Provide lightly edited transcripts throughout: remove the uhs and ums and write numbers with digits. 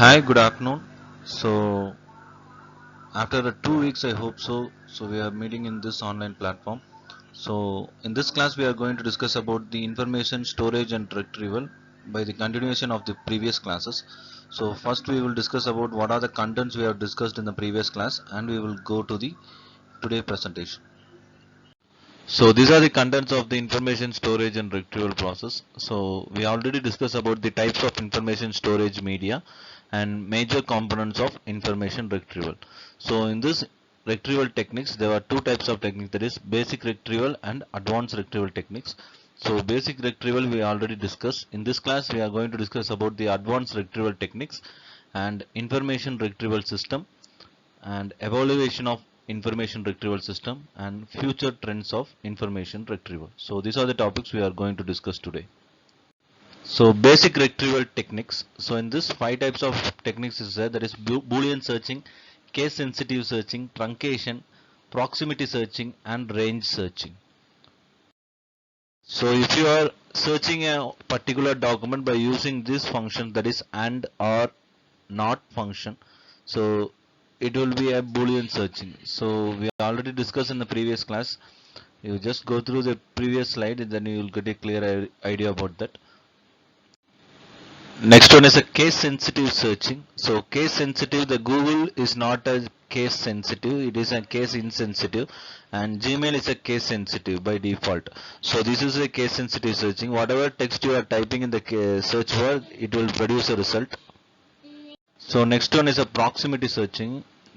Hi, good afternoon. So, after the 2 weeks, I hope so. So, we are meeting in this online platform. So, in this class, we are going to discuss about the information storage and retrieval by the continuation of the previous classes. So, first, we will discuss about what are the contents we have discussed in the previous class, and we will go to the today presentation. So these are the contents of the information storage and retrieval process. So we already discussed about the types of information storage media and major components of information retrieval. So in this retrieval techniques, there are two types of techniques, that is basic retrieval and advanced retrieval techniques. So basic retrieval we already discussed. In this class we are going to discuss about the advanced retrieval techniques and information retrieval system and evaluation of information retrieval system and future trends of information retrieval. So these are the topics we are going to discuss today. So basic retrieval techniques. So in this 5 types of techniques is there, that is Boolean searching, case sensitive searching, truncation, proximity searching and range searching. So if you are searching a particular document by using this function, that is and or not function, so it will be a Boolean searching. So we already discussed in the previous class. You just go through the previous slide and then you will get a clear idea about that. Next one is a case sensitive searching. So case sensitive, the Google is not a case sensitive, it is a case insensitive, and Gmail is a case sensitive by default. So this is a case sensitive searching. Whatever text you are typing in the search word, it will produce a result. So next one is a proximity searching.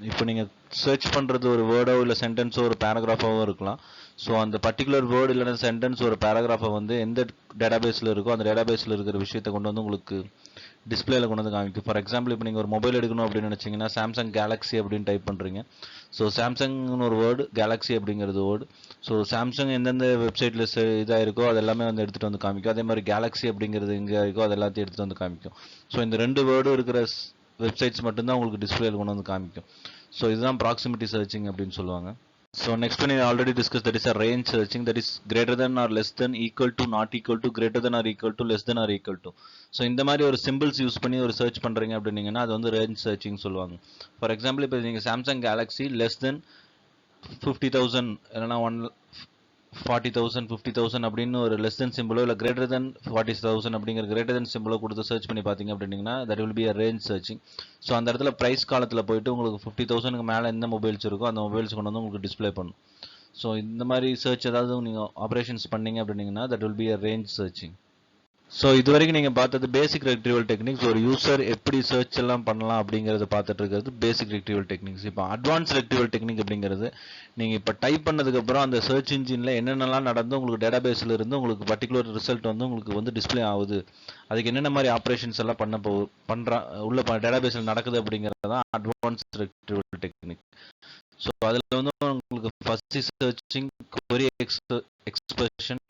இப்போ நீங்கள் search பண்ணுறது ஒரு வேர்டோ இல்லை சென்டென்ஸோ ஒரு பேராகிராஃபாவோ இருக்கலாம். So அந்த particular word இல்லைன்னா sentence ஒரு பேராகிராஃபை வந்து எந்த டேட்டாபேஸில் இருக்கோ அந்த டேட்டாபேஸில் இருக்கிற விஷயத்தை கொண்டு வந்து உங்களுக்கு டிஸ்பிளேல கொண்டு வந்து காமிக்கும். ஃபார் எக்ஸாம்பிள் இப்போ நீங்கள் ஒரு மொபைல் எடுக்கணும் அப்படின்னு நினச்சிங்கன்னா சாம்சங் கேலக்ஸி அப்படின்னு டைப் பண்ணுறீங்க. ஸோ சாம்சங்னு ஒரு வேர்டு, கேலக்ஸி அப்படிங்கிறது வேர்டு. ஸோ சாம்சங் எந்தெந்த வெப்சைட்டில் இதாக இருக்கோ அது எல்லாமே வந்து எடுத்துகிட்டு வந்து காமிக்கும். அதே மாதிரி கேலக்ஸி அப்படிங்கிறது எங்கே இருக்கோ அது எல்லாத்தையும் எடுத்துகிட்டு வந்து காமிக்கும். ஸோ இந்த ரெண்டு வேர்டும் இருக்கிற வெப்சைட்ஸ் மட்டும்தான் உங்களுக்கு டிஸ்பிளேல கொண்டு வந்து காமிக்கும். ஸோ இதுதான் ப்ராக்சிமிட்டி சர்ச்சிங் அப்படின்னு சொல்லுவாங்க. So next one already discuss, that is a range searching, that is greater than or less than, equal to, not equal to, greater than or equal to, less than or equal to. So இந்த மாதிரி ஒரு symbols use பண்ணி ஒரு search பண்ணுறீங்க அப்படின்னீங்கன்னா அது வந்து range searching சொல்லுவாங்க. ஃபார் எக்ஸாம்பிள் இப்போ நீங்கள் சாம்சங் கேலக்ஸி லெஸ் தென் 50,000 இல்லைனா 40,000 50,000 அப்படின்னு ஒரு லெஸ் தென் சிம்பிளோ இல்லை கிரேட்டர் தென் 40,000 அப்படிங்கிற கிரேட்டர் தென் சிம்பிளோ கொடுத்து சர்ச் பண்ணி பார்த்தீங்க அப்படின்னீங்கன்னா that will be a range searching. So அந்த இடத்துல ப்ரைஸ் காலத்தில் போயிட்டு உங்களுக்கு 50,000க்கு மேலே எந்த மொபைல்ஸ் இருக்கோ அந்த மொபைல்ஸ் கொண்டு வந்து உங்களுக்கு டிஸ்பிளே பண்ணும். ஸோ இந்த மாதிரி சர்ச் ஏதாவது நீங்கள் ஆப்ரேஷன்ஸ் பண்ணீங்க அப்படின்னீங்கன்னா that will be a range searching. So இது வரைக்கும் நீங்கள் பார்த்தது பேசிக் ரெட்ரீவல் டெக்னிக்ஸ். ஒரு யூசர் எப்படி சர்ச் எல்லாம் பண்ணலாம் அப்படிங்கிறத பார்த்துட்டு இருக்கிறது பேசிக் ரெட்ரீவல் டெக்னிக்ஸ். இப்போ அட்வான்ஸ் ரெட்ரீவல் டெக்னிக் அப்படிங்கிறது நீங்கள் இப்போ டைப் பண்ணதுக்கப்புறம் அந்த சர்ச் இன்ஜினில் என்னென்னலாம் நடந்து உங்களுக்கு டேட்டாபேஸில் இருந்து உங்களுக்கு பர்டிகுலர் ரிசல்ட் வந்து உங்களுக்கு வந்து டிஸ்பிளே ஆகுது, அதுக்கு என்னென்ன மாதிரி ஆப்ரேஷன்ஸ் எல்லாம் உள்ள டேட்டாபேஸில் நடக்குது அப்படிங்கிறது தான் அட்வான்ஸ் ரெட்ரீவல் டெக்னிக். ஸோ அதில் வந்து உங்களுக்கு first searching, query expression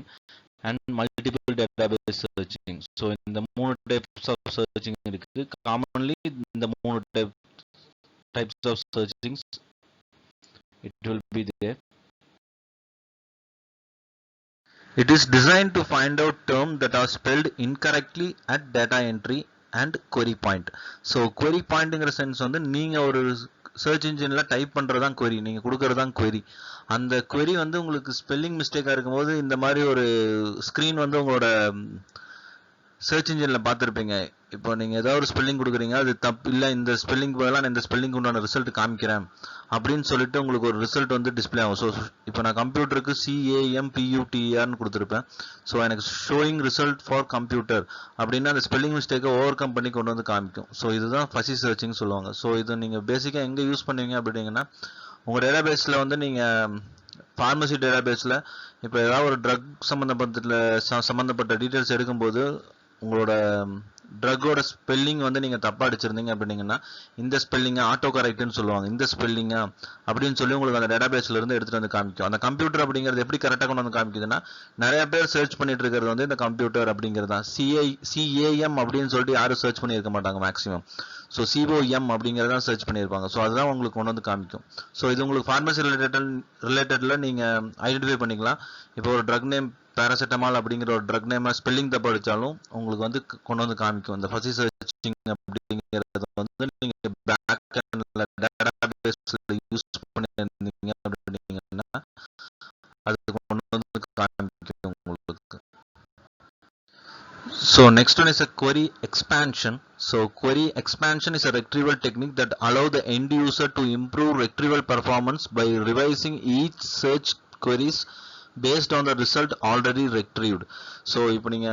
and multiple database searching. So இந்த 3 types of searching இருக்கு. Commonly இந்த 3 types of searchings it will be there. It is designed to find out terms that are spelled incorrectly at data entry and query point. So query pointங்கிற sense வந்து நீங்க ஒரு search இன்ஜின்ல type பண்றதுதான் query, நீங்க கொடுக்கறதுதான் query. அந்த query வந்து உங்களுக்கு ஸ்பெல்லிங் மிஸ்டேக்கா இருக்கும்போது இந்த மாதிரி ஒரு ஸ்கிரீன் வந்து உங்களோட சர்ச் இன்ஜின்ல பார்த்துருப்பீங்க. இப்போ நீங்க ஏதாவது ஒரு ஸ்பெல்லிங் கொடுக்குறீங்க, அது தப்பு இல்லை, இந்த ஸ்பெல்லிங் பதிலாக நான் இந்த ஸ்பெல்லிங் உண்டான ரிசல்ட் காமிக்கிறேன் அப்படின்னு சொல்லிட்டு உங்களுக்கு ஒரு ரிசல்ட் வந்து டிஸ்பிளே ஆகும். ஸோ இப்போ நான் கம்ப்யூட்டருக்கு CAMPUTERன்னு கொடுத்துருப்பேன். ஸோ எனக்கு ஷோயிங் ரிசல்ட் ஃபார் கம்ப்யூட்டர் அப்படின்னா அந்த ஸ்பெல்லிங் மிஸ்டேக்கை ஓவர் கம் பண்ணி கொண்டு வந்து காமிக்கும். ஸோ இதுதான் ஃபஸி சர்ச்சிங் சொல்லுவாங்க. ஸோ இது நீங்கள் பேசிக்காக எங்கே யூஸ் பண்ணுவீங்க அப்படிங்கன்னா உங்கள் டேட்டாபேஸில் வந்து நீங்கள் ஃபார்மசி டேட்டாபேஸில் இப்போ ஏதாவது ஒரு ட்ரக் சம்மந்தப்பட்ட டீட்டெயில்ஸ் எடுக்கும்போது உங்களோட ட்ரக்கோட ஸ்பெல்லிங் வந்து நீங்கள் தப்பாக அடிச்சிருந்தீங்க அப்படின்னீங்கன்னா இந்த ஸ்பெல்லிங்கை ஆட்டோ கரெக்ட்னு சொல்லுவாங்க, இந்த ஸ்பெல்லிங்கா அப்படின்னு சொல்லி உங்களுக்கு அந்த டேட்டாபேஸ்ல இருந்து எடுத்துகிட்டு வந்து காமிக்கும். அந்த கம்ப்யூட்டர் அப்படிங்கிறது எப்படி கரெக்டாக கொண்டு வந்து காமிக்குதுன்னா நிறைய பேர் சர்ச் பண்ணிட்டு இருக்கிறது வந்து இந்த கம்ப்யூட்டர் அப்படிங்கிறது தான். CAM அப்படின்னு சொல்லிட்டு யாரும் சர்ச் பண்ணியிருக்க மாட்டாங்க மேக்ஸிமம். ஸோ COM அப்படிங்கிறதான் சர்ச் பண்ணியிருப்பாங்க. ஸோ அதுதான் உங்களுக்கு கொண்டு வந்து காமிக்கும். ஸோ இது உங்களுக்கு ஃபார்மசி ரிலேட்டடில் நீங்கள் ஐடென்டிஃபை பண்ணிக்கலாம். இப்போ ஒரு ட்ரக் நேம் பேராசிட்டமால் அப்படிங்கிற ஒரு ட்ரக் நேம் ஸ்பெல்லிங் தப்பு அடித்தாலும் உங்களுக்கு வந்து கொண்டு வந்து காமிக்கும். இந்த ஃபஸி சர்ச்சிங் அப்படிங்கிறது வந்து So next one is a query expansion. So query expansion is a retrieval technique that allow the end user to improve retrieval performance by revising each search queries based on the result already retrieved. So இப்போ நீங்க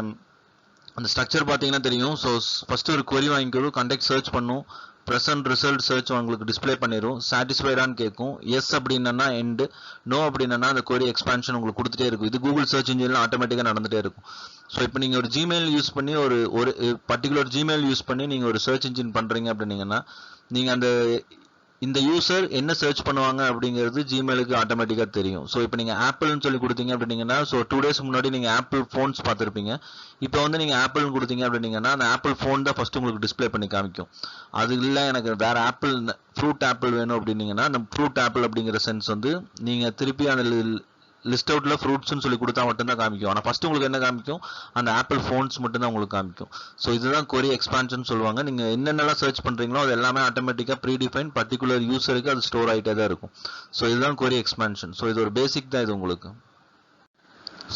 அந்த structure பார்த்தீங்கன்னா தெரியும். So first ஒரு query வாங்கிக்கிறோம், conduct search பண்ணும், present result search உங்களுக்கு display பண்ணிடும், சாட்டிஸ்ஃபைடான்னு கேட்கும், எஸ் அப்படின்னா எண்டு, நோ அப்படின்னா அந்த query எக்ஸ்பான்ஷன் உங்களுக்கு கொடுத்துட்டே இருக்கும். இது கூகுள் சர்ச் இன்ஜின்ல ஆட்டோமேட்டிக்காக நடந்துட்டே இருக்கும். ஸோ இப்போ நீங்கள் ஒரு ஜிமெயில் யூஸ் பண்ணி ஒரு பர்டிகுலர் ஜிமெயில் யூஸ் பண்ணி நீங்கள் ஒரு சர்ச் இன்ஜின் பண்ணுறீங்க அப்படின்னீங்கன்னா நீங்கள் அந்த இந்த யூசர் என்ன சர்ச் பண்ணுவாங்க அப்படிங்கிறது ஜிமெயிலுக்கு ஆட்டோமேட்டிக்காக தெரியும். ஸோ இப்போ நீங்கள் ஆப்பிள்னு சொல்லி கொடுத்தீங்க அப்படின்னீங்கன்னா, ஸோ 2 days முன்னாடி நீங்கள் ஆப்பிள் ஃபோன்ஸ் பார்த்துருப்பீங்க. இப்போ வந்து நீங்கள் ஆப்பிள்னு கொடுத்தீங்க அப்படின்னீங்கன்னா அந்த ஆப்பிள் ஃபோன் தான் ஃபர்ஸ்ட் உங்களுக்கு டிஸ்பிளே பண்ணி காமிக்கும். அது இல்லை எனக்கு வேற ஆப்பிள் ஃப்ரூட் ஆப்பிள் வேணும் அப்படின்னீங்கன்னா அந்த ஃப்ரூட் ஆப்பிள் அப்படிங்கிற சென்ஸ் வந்து நீங்கள் திருப்பி அந்த லிஸ்ட் அவுட்ல ஃப்ரூட்ஸ்னு சொல்லி கொடுத்தா மட்டும்தான் காமிக்கும். ஆனால் ஃபர்ஸ்ட் உங்களுக்கு என்ன காமிக்கும், அந்த ஆப்பிள் ஃபோன்ஸ் மட்டும் தான் உங்களுக்கு காமிக்கும். ஸோ இதுதான் query எக்ஸ்பான்ஷன் சொல்லுவாங்க. நீங்க என்னென்னலாம் சர்ச் பண்றீங்களோ அது எல்லாமே ஆட்டோமேட்டிக்கா ப்ரீடிஃபைன் பர்டிகுலர் யூசருக்கு அது ஸ்டோர் ஆகிட்டே தான் இருக்கும். ஸோ இதுதான் query எக்ஸ்பான்ஷன். ஸோ இது ஒரு பேசிக் தான் இது உங்களுக்கு.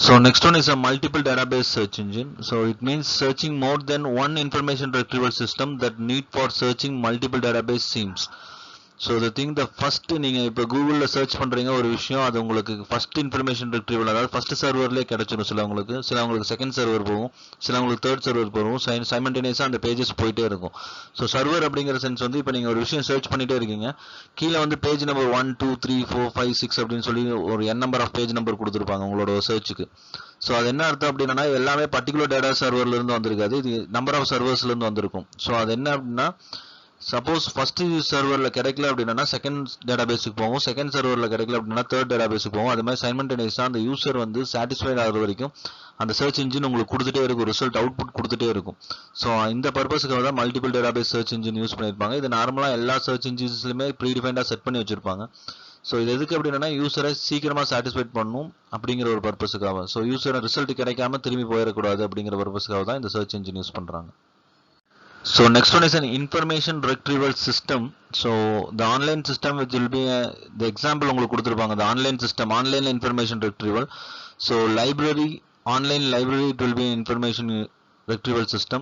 So next one is a multiple database search engine. So it means searching more than one information retrieval system that need for searching multiple database seams. So the thing the first நீங்கள் இப்போ கூகுளில் search பண்ணுறீங்க ஒரு விஷயம், அது உங்களுக்கு first information retrieval, அதாவது first சர்வர்லேயே கிடைச்சிடும். சிலவங்களுக்கு செகண்ட் சர்வர் போகும், சிலவங்களுக்கு தேர்ட் சர்வர் போகும், சைமல்டேனியஸாக அந்த பேஜஸ் போயிட்டே இருக்கும். ஸோ சர்வர் அப்படிங்கிற சென்ஸ் வந்து இப்போ நீங்கள் ஒரு விஷயம் சர்ச் பண்ணிட்டே இருக்கீங்க, கீழே வந்து பேஜ் நம்பர் 1 2 3 4 5 6 அப்படின்னு சொல்லி ஒரு n number of page number கொடுத்துருப்பாங்க உங்களோட சர்ச்சுக்கு. ஸோ அது என்ன அர்த்தம் அப்படின்னா எல்லாமே பர்டிகுலர் டேட்டா சர்வர்ல இருந்து வந்திருக்காது, இது நம்பர் ஆஃப் சர்வர்ஸ்ல இருந்து வந்திருக்கும். ஸோ அது என்ன அப்படின்னா சப்போஸ் ஃபர்ஸ்ட் சர்வர்ல கிடைக்கல அப்படின்னா செகண்ட் டேட்டாபேஸுக்கு போகும், செகண்ட் சர்வர்ல கிடைக்கல அப்படின்னா தேர்ட் டேட்டாபேஸுக்கு போகும். அது மாதிரி சைமல்டேனியஸா அந்த யூசர் வந்து சாட்டிஸ்ஃபைட் ஆகிற வரைக்கும் அந்த சர்ச் இன்ஜின் உங்களுக்கு கொடுத்துட்டே இருக்கும், ரிசல்ட் அவுட்புட் கொடுத்துட்டே இருக்கும். ஸோ இந்த பர்பஸ்க்காக தான் multiple database search engine use பண்ணியிருப்பாங்க. இது நார்மலா எல்லா சர்ச் இன்ஜின்ஸ்லயுமே ப்ரீடிஃபைண்டா செட் பண்ணி வச்சிருப்பாங்க. ஸோ இது எதுக்கு அப்படின்னா யூசரை சீக்கிரமா சாட்டிஸ்ஃபைட் பண்ணணும் அப்படிங்கிற ஒரு பர்பஸுக்காக. ஸோ யூசர் ரிசல்ட் கிடைக்காம திரும்பி போயிடக்கூடாது அப்படிங்கிற பர்பஸுக்காக தான் இந்த சர்ச் இன்ஜின் யூஸ் பண்றாங்க. So next one is an information retrieval system. So the online system which will be the example உங்களுக்கு கொடுத்திருப்பாங்க, the online system, online information retrieval. So library, online library it will be information retrieval system.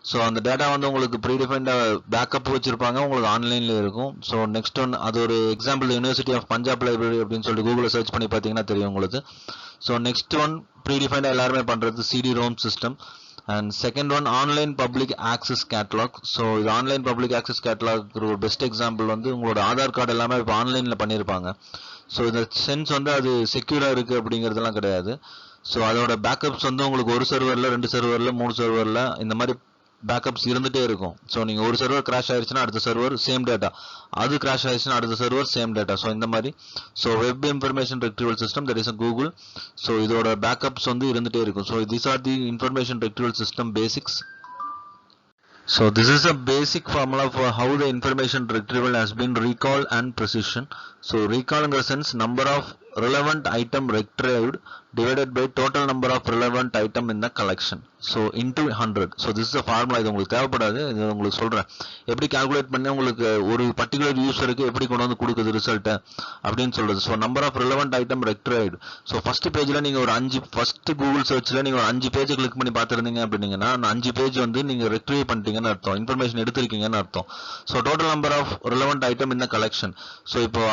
So அந்த data வந்து உங்களுக்கு predefined backup வச்சிருப்பாங்க, உங்களுக்கு ஆன்லைன்ல இருக்கும். So next one அது ஒரு example university of Punjab library அப்படின்னு சொல்லி கூகுளில் சர்ச் பண்ணி பார்த்தீங்கன்னா தெரியும் உங்களுக்கு. ஸோ நெக்ஸ்ட் ஒன் ப்ரீடிஃபைண்டாக எல்லாருமே பண்ணுறது CD ROM system. And second one online public access catalogue. So இது ஆன்லைன் பப்ளிக் ஆக்சஸ் கேட்டலாக் ஒரு பெஸ்ட் எக்ஸாம்பிள் வந்து உங்களோட ஆதார் கார்டு எல்லாமே இப்போ ஆன்லைனில் பண்ணியிருப்பாங்க. ஸோ இந்த சென்ஸ் வந்து அது செக்யூராக இருக்குது அப்படிங்கிறதுலாம் கிடையாது. ஸோ அதோட பேக்கப்ஸ் வந்து உங்களுக்கு ஒரு சர்வரில் 2 சர்வரில் 3 சர்வரில் இந்த மாதிரி பேக்கப்ஸ் இருந்துகிட்டே இருக்கும். ஸோ நீங்கள் ஒரு சர்வர் கிராஷ் ஆயிடுச்சுன்னா அடுத்த சர்வர் சேம் டேட்டா, அது கிராஷ் ஆயிடுச்சுன்னா அடுத்த சர்வர் சேம் டேட்டா. ஸோ இந்த மாதிரி so web information retrieval system that is Google. So இதோட பேக்கப்ஸ் வந்து இருந்துகிட்டே இருக்கும். So these are the information retrieval system basics. So this is a basic formula for how the information retrieval has been recall and precision. So recall in the sense number of relevant item retrieved divided by total number of relevant item in the collection. So into 100. So this is a formula. இது உங்களுக்கு தேவைப்படாது, இது உங்களுக்கு சொல்றேன் எப்படி calculate பண்ணி உங்களுக்கு ஒரு பர்டிகுலர் யூசருக்கு எப்படி கொண்டு வந்து கொடுக்குது ரிசல்ட் அப்படின்னு சொல்றது. So number of relevant item retrieved. So first பேஜ்ல நீங்க ஒரு 5 ஃபர்ஸ்ட் கூகுள் சர்ச்ல நீங்க ஒரு 5 பேஜ் கிளிக் பண்ணி பார்த்துருந்தீங்க அப்படின்னீங்கன்னா அந்த 5 பேஜ் வந்து நீங்க ரெக்ட்ரைவ் பண்ணிட்டீங்கன்னு அர்த்தம், இன்ஃபர்மேஷன் எடுத்திருக்கீங்கன்னு அர்த்தம். So total number of relevant item இந்த கலெக்ஷன். ஸோ இப்போ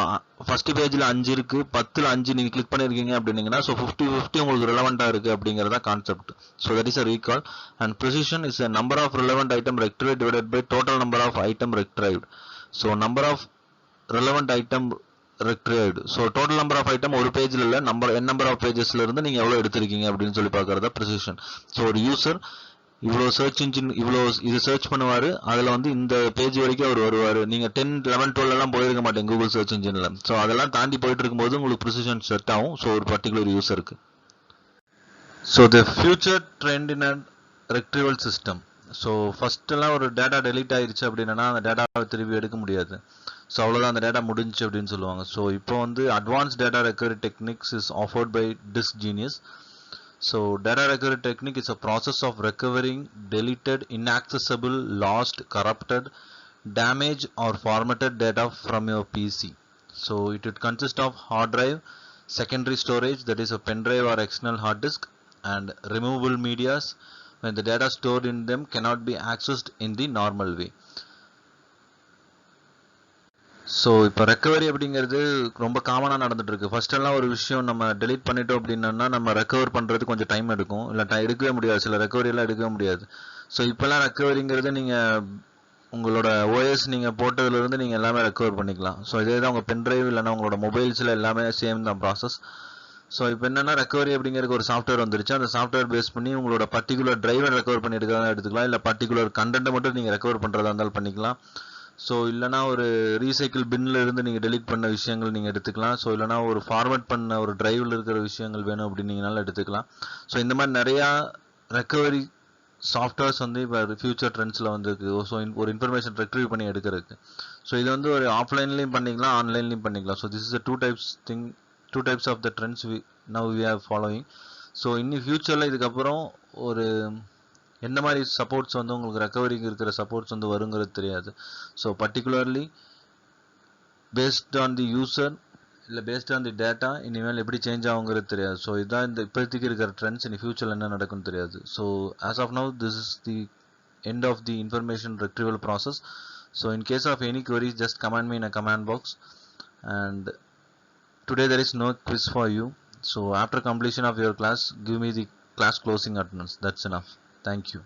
ஃபர்ஸ்ட் பேஜ்ல 5 இருக்கு, 10ல 5 நீங்க கிளிக் பண்ணிருக்கீங்க அப்படின்னீங்கன்னா ஸோ 50 உங்களுக்கு ரிலவெண்டா இருக்கு அப்படிங்கறத concept. So that is a recall and precision is a number of relevant item retrieved divided by total number of item retrieved. So number of relevant item retrieved. So total number of item ஒரு பேஜ்ல இல்ல, number of pagesல இருந்து நீங்க எவ்வளவு எடுத்திருக்கீங்க அப்படின்னு சொல்லி பார்க்கறத precision. So ஒரு யூசர் இவ்வளவு சர்ச் இன்ஜின் இவ்வளவு இது சர்ச் பண்ணுவாரு, அதுல வந்து இந்த பேஜ் வரைக்கும் அவர் வருவாரு. நீங்க 10 11 12 எல்லாம் போயிருக்க மாட்டேங்க கூகுள் சர்ச் இன்ஜின்ல. ஸோ அதெல்லாம் தாண்டி போயிட்டு இருக்கும்போது உங்களுக்கு ப்ரிசிஷன் செட் ஆகும். ஸோ ஒரு particular யூசருக்கு. So the future trend in a retrieval system. So first எல்லாம் ஒரு டேட்டா டெலீட் ஆயிருச்சு அப்படின்னா அந்த டேட்டாவை திருப்பி எடுக்க முடியாது. ஸோ அவ்வளோதான், அந்த டேட்டா முடிஞ்சு அப்படின்னு சொல்லுவாங்க. ஸோ இப்போ வந்து advance data recovery techniques is offered by Disk Genius. So data recovery technique is a process of recovering deleted, inaccessible, lost, corrupted, damaged or formatted data from your PC. So it would consist of hard drive, secondary storage that is a pen drive or external hard disk, and removable medias, when the data stored in them cannot be accessed in the normal way. So இப்போ recovery அப்படிங்கிறது ரொம்ப காமனாக நடந்துட்டு இருக்கு. First எல்லாம் ஒரு விஷயம் நம்ம டெலீட் பண்ணிட்டோம் அப்படின்னா நம்ம ரெக்கவர் பண்ணுறது கொஞ்சம் டைம் எடுக்கும், இல்லை எடுக்கவே முடியாது, சில ரெக்கவரி எல்லாம் எடுக்கவே முடியாது. ஸோ இப்போல்லாம் ரெக்கவரிங்கிறது நீங்கள் உங்களோட ஓஎஸ் நீங்கள் போட்டதுலேருந்து நீங்கள் எல்லாமே ரெக்கவர் பண்ணிக்கலாம். ஸோ இதே தான் உங்கள் பென்ட்ரைவ் இல்லைன்னா உங்களோட மொபைல்ஸில் எல்லாமே சேம் தான் ப்ராசஸ். ஸோ இப்போ என்னென்னா ரெக்கவரி அப்படிங்கிறதுக்கு ஒரு சாஃப்ட்வேர் வந்துருச்சு. அந்த சாஃப்ட்வேர் பேஸ் பண்ணி உங்களோட பர்டிகுலர் டிரைவை ரெக்கவர் பண்ணி எடுத்துக்கலாம், இல்லை பர்டிகுலர் கண்டென்ட்டை மட்டும் நீங்கள் ரெக்கவர் பண்ணுறதா இருந்தாலும் பண்ணிக்கலாம். ஸோ இல்லைனா ஒரு ரீசைக்கிள் பின்னில் இருந்து நீங்கள் டெலீட் பண்ண விஷயங்கள் நீங்கள் எடுத்துக்கலாம். ஸோ இல்லைனா ஒரு ஃபார்மேட் பண்ண ஒரு டிரைவில் இருக்கிற விஷயங்கள் வேணும் அப்படின்னீங்கனாலும் எடுத்துக்கலாம். ஸோ இந்த மாதிரி நிறையா ரெக்கவரி சாஃப்ட்வேர்ஸ் வந்து இப்போ ஃபியூச்சர் ட்ரெண்ட்ஸில் வந்துருக்கு. ஸோ ஒரு இன்ஃபர்மேஷன் ரெட்ரீவ் பண்ணி எடுக்கிறதுக்கு. ஸோ இது வந்து ஒரு ஆஃப்லைன்லேயும் பண்ணிக்கலாம், ஆன்லைன்லேயும் பண்ணிக்கலாம். So this is two types of the trends now we are following. So இன்னி ஃபியூச்சரில் இதுக்கப்புறம் ஒரு எந்த மாதிரி சப்போர்ட்ஸ் வந்து உங்களுக்கு ரெக்கவரிக்கு இருக்கிற சப்போர்ட்ஸ் வந்து வருங்கிறது தெரியாது. So particularly based on the user இல்லை பேஸ்ட் ஆன் தி டேட்டா இனிமேல் எப்படி சேஞ்ச் ஆகுங்கிறது தெரியாது. ஸோ இதுதான் இந்த இப்போதைக்கு இருக்கிற ட்ரெண்ட்ஸ். இனி ஃபியூச்சரில் என்ன நடக்கும்னு தெரியாது. So as of now this is the end of the information retrieval process. So in case of any queries, just command me in a command box. And today there is no quiz for you. So after completion of your class, give me the class closing attendance. That's enough. Thank you.